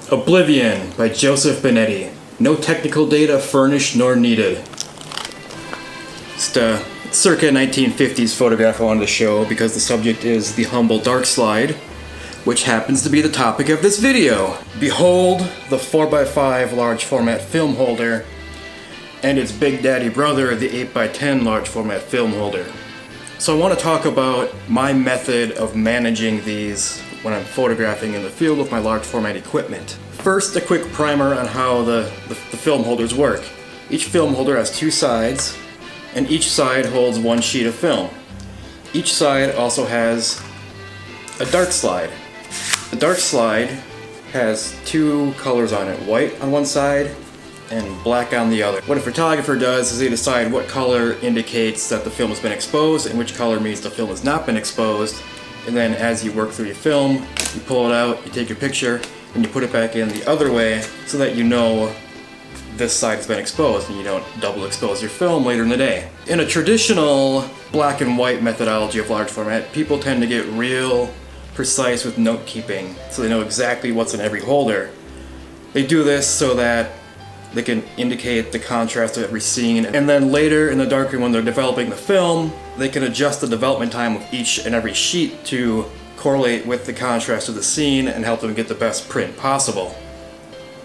Oblivion by Joseph Benetti. No technical data furnished nor needed. Just a circa 1950s photograph I wanted to show because the subject is the humble dark slide, which happens to be the topic of this video. Behold the 4x5 large format film holder and its big daddy brother, the 8x10 large format film holder. So I want to talk about my method of managing these when I'm photographing in the field with my large format equipment. First, a quick primer on how the film holders work. Each film holder has two sides, and each side holds one sheet of film. Each side also has a dark slide. The dark slide has two colors on it, white on one side and black on the other. What a photographer does is they decide what color indicates that the film has been exposed and which color means the film has not been exposed. And then as you work through your film, you pull it out, you take your picture, and you put it back in the other way so that you know this side has been exposed and you don't double expose your film later in the day. In a traditional black and white methodology of large format, people tend to get real precise with note keeping, so they know exactly what's in every holder. They do this so that they can indicate the contrast of every scene, and then later in the darkroom when they're developing the film, they can adjust the development time of each and every sheet to correlate with the contrast of the scene and help them get the best print possible.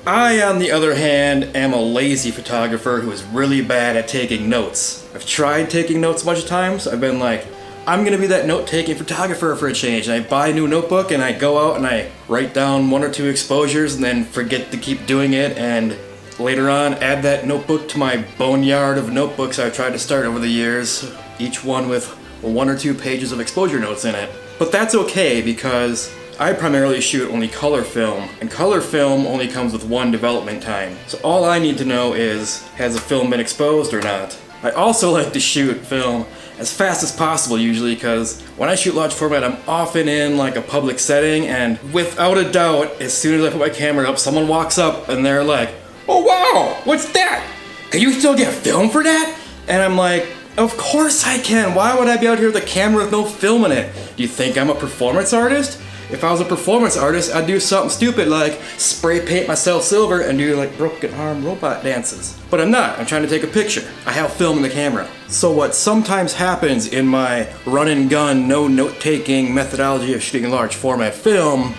I, on the other hand, am a lazy photographer who is really bad at taking notes. I've tried taking notes a bunch of times. I've been like, I'm gonna be that note-taking photographer for a change, and I buy a new notebook and I go out and I write down one or two exposures and then forget to keep doing it, and later on add that notebook to my boneyard of notebooks I've tried to start over the years, each one with one or two pages of exposure notes in it. But that's okay because I primarily shoot only color film, and color film only comes with one development time. So all I need to know is, has the film been exposed or not? I also like to shoot film as fast as possible usually, because when I shoot large format I'm often in like a public setting, and without a doubt, as soon as I put my camera up, someone walks up and they're like, "Oh wow, what's that? Can you still get film for that?" And I'm like, of course I can. Why would I be out here with a camera with no film in it? Do you think I'm a performance artist? If I was a performance artist, I'd do something stupid like spray paint myself silver and do like broken arm robot dances. But I'm not. I'm trying to take a picture. I have film in the camera. So what sometimes happens in my run and gun, no note-taking methodology of shooting large format film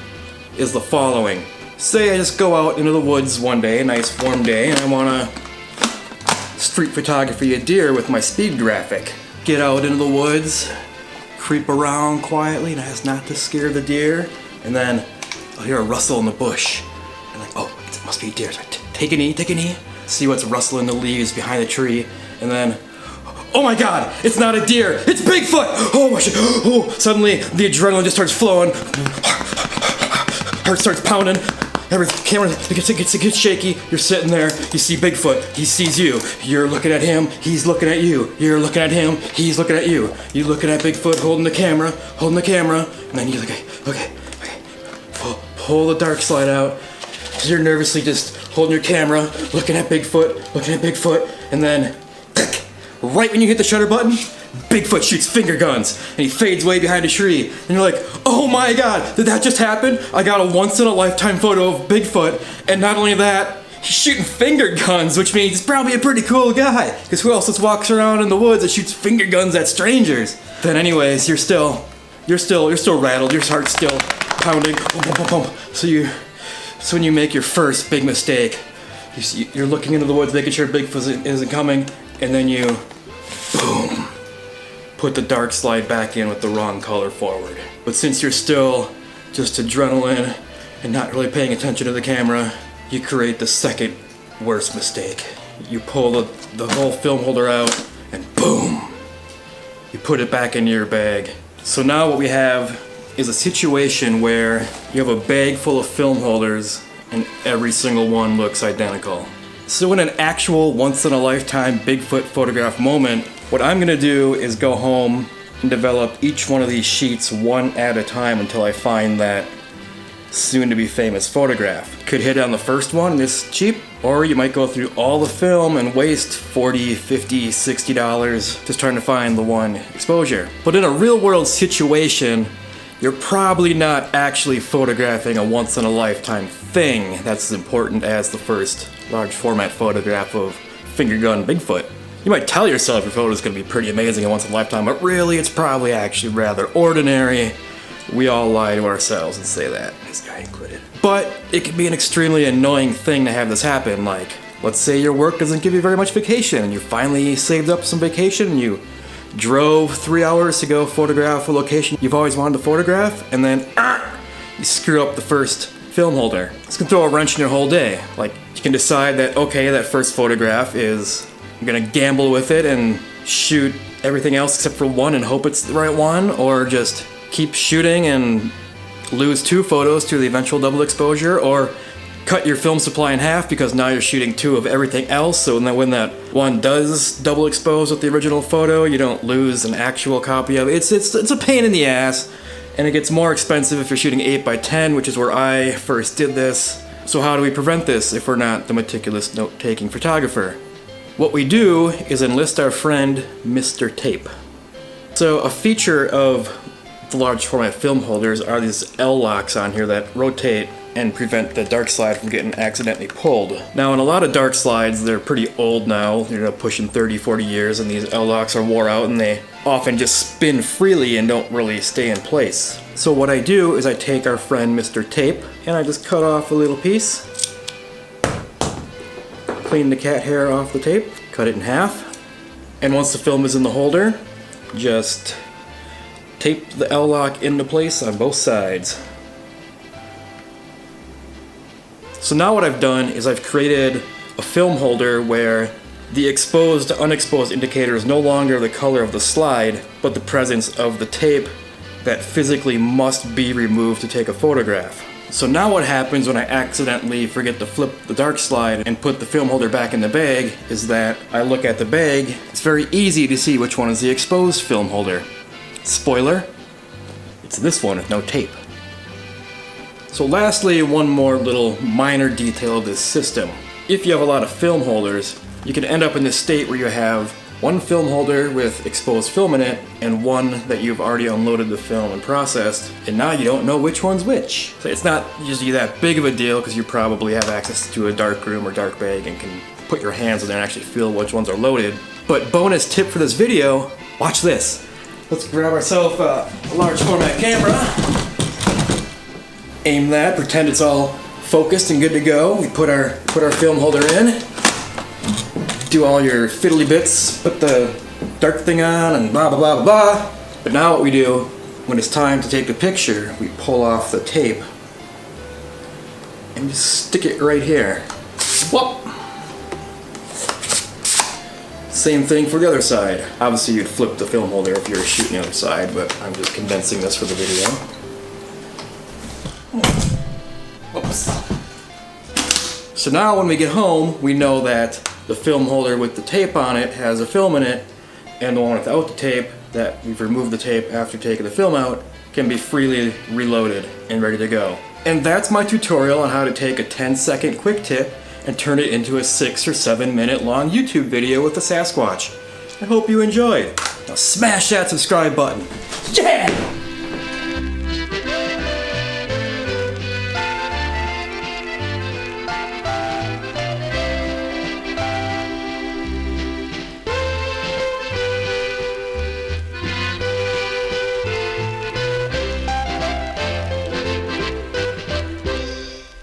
is the following. Say I just go out into the woods one day, a nice warm day, and I wanna street photography a deer with my speed graphic. Get out into the woods, creep around quietly, as not to scare the deer, and then I'll hear a rustle in the bush. I'm like, oh, it must be a deer. So I take a knee, see what's rustling the leaves behind the tree, and then, oh my god, it's not a deer, it's Bigfoot! Oh my shit, oh, suddenly the adrenaline just starts flowing, heart starts pounding, every camera gets shaky, you're sitting there, you see Bigfoot, he sees you, you're looking at him, he's looking at you, you're looking at him, he's looking at you, you're looking at Bigfoot holding the camera, and then you're like, okay, pull the dark slide out, you're nervously just holding your camera, looking at Bigfoot, and then, right when you hit the shutter button, Bigfoot shoots finger guns, and he fades way behind a tree, and you're like, oh my god, did that just happen? I got a once-in-a-lifetime photo of Bigfoot, and not only that, he's shooting finger guns, which means he's probably a pretty cool guy, because who else just walks around in the woods and shoots finger guns at strangers? Then anyways, you're still rattled, your heart's still pounding, so when you make your first big mistake, you're looking into the woods, making sure Bigfoot isn't coming, and then you, boom, put the dark slide back in with the wrong color forward. But since you're still just adrenaline and not really paying attention to the camera, you create the second worst mistake. You pull the whole film holder out and boom, you put it back in your bag. So now what we have is a situation where you have a bag full of film holders and every single one looks identical. So in an actual once-in-a-lifetime Bigfoot photograph moment, what I'm gonna do is go home and develop each one of these sheets one at a time until I find that soon-to-be famous photograph. Could hit on the first one, this cheap, or you might go through all the film and waste $40, $50, $60 just trying to find the one exposure. But in a real-world situation, you're probably not actually photographing a once-in-a-lifetime thing that's as important as the first large format photograph of finger gun Bigfoot. You might tell yourself your photo's gonna be pretty amazing and once in a lifetime, but really it's probably actually rather ordinary. We all lie to ourselves and say that, this guy included. But it can be an extremely annoying thing to have this happen. Like, let's say your work doesn't give you very much vacation and you finally saved up some vacation and you drove 3 hours to go photograph a location you've always wanted to photograph, and then you screw up the first film holder. This can throw a wrench in your whole day. Like, you can decide that, okay, that first photograph is, I'm gonna gamble with it and shoot everything else except for one and hope it's the right one, or just keep shooting and lose 2 photos to the eventual double exposure, or cut your film supply in half because now you're shooting 2 of everything else, so when that one does double expose with the original photo, you don't lose an actual copy of it. It's a pain in the ass, and it gets more expensive if you're shooting 8x10, which is where I first did this. So how do we prevent this if we're not the meticulous note-taking photographer? What we do is enlist our friend Mr. Tape. So a feature of the large format film holders are these L-locks on here that rotate and prevent the dark slide from getting accidentally pulled. Now in a lot of dark slides, they're pretty old now, they're pushing 30-40 years, and these L-locks are wore out and they often just spin freely and don't really stay in place. So what I do is I take our friend Mr. Tape and I just cut off a little piece, clean the cat hair off the tape, cut it in half, and once the film is in the holder, just tape the L-lock into place on both sides. So now what I've done is I've created a film holder where the exposed to unexposed indicator is no longer the color of the slide, but the presence of the tape that physically must be removed to take a photograph. So now what happens when I accidentally forget to flip the dark slide and put the film holder back in the bag is that I look at the bag, it's very easy to see which one is the exposed film holder. Spoiler, it's this one with no tape. So lastly, one more little minor detail of this system. If you have a lot of film holders, you can end up in this state where you have one film holder with exposed film in it and one that you've already unloaded the film and processed, and now you don't know which one's which. So it's not usually that big of a deal because you probably have access to a dark room or dark bag and can put your hands in there and actually feel which ones are loaded. But bonus tip for this video, watch this. Let's grab ourselves a large format camera. Aim that, pretend it's all focused and good to go. We put our film holder in. Do all your fiddly bits, put the dark thing on and blah blah blah blah blah. But now what we do, when it's time to take the picture, we pull off the tape and just stick it right here. Whoop! Same thing for the other side. Obviously you'd flip the film holder if you were shooting the other side, but I'm just condensing this for the video. Oops. So now when we get home, we know that the film holder with the tape on it has a film in it, and the one without the tape, that we've removed the tape after taking the film out, can be freely reloaded and ready to go. And that's my tutorial on how to take a 10-second quick tip and turn it into a 6 or 7 minute long YouTube video with the Sasquatch. I hope you enjoyed. Now smash that subscribe button. Yeah!